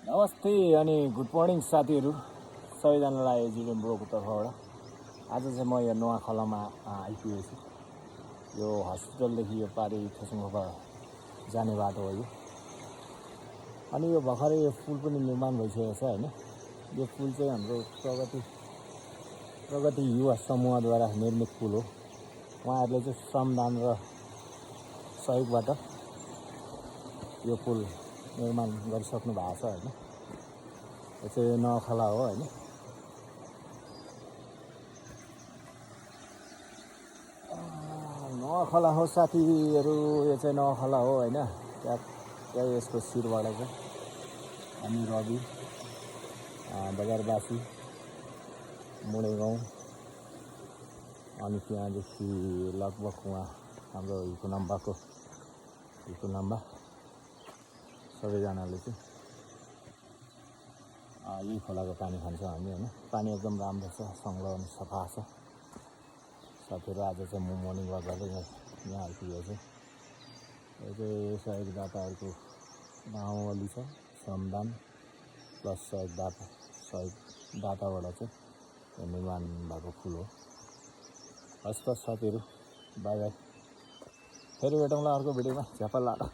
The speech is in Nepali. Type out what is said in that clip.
नमस्ते अनि गुड मर्निङ साथीहरू सबैजनालाई जिडेन ब्रोको तर्फबाट। आज चाहिँ म यो नुवाखोलामा आइपुगेछु। यो हस्पिटलदेखि यो पारि थेसुङखोपा जाने बाटो हो यो। अनि यो भर्खरै यो पुल पनि निर्माण भइसकेको छ होइन। यो पुल चाहिँ हाम्रो प्रगति युवा समूहद्वारा निर्मित पुल हो। उहाँहरूले चाहिँ श्रमदान र सहयोगबाट यो पुल निर्माण गरिसक्नु भएको छ होइन। यो चाहिँ नुवाखोला हो होइन। नुवाखोला हो साथीहरू, यो चाहिँ नुवाखोला हो होइन। त्यहाँ यसको शिरबाट चाहिँ हामी रवि बजारवासी मुडे गाउँ अनि त्यहाँदेखि लगभग उहाँ हाम्रो हिकुनाम्बा सबैजनाले चाहिँ यही खोलाको पानी खान्छौँ हामी होइन। पानी एकदम राम्रो छ, सङ्लो अनि सफा छ। साथीहरू आज चाहिँ म मर्निङ वाक गर्दै यहाँ आइपुगेको छु। यो चाहिँ सहयोगदाताहरूको नाउँवाली छ, श्रमदान प्लस सहयोगदाताबाट चाहिँ यो निर्माण भएको पुल हो। हस् त साथीहरू, बाई बाई। फेरि भेटौँला अर्को भिडियोमा। झ्यापल लाटा।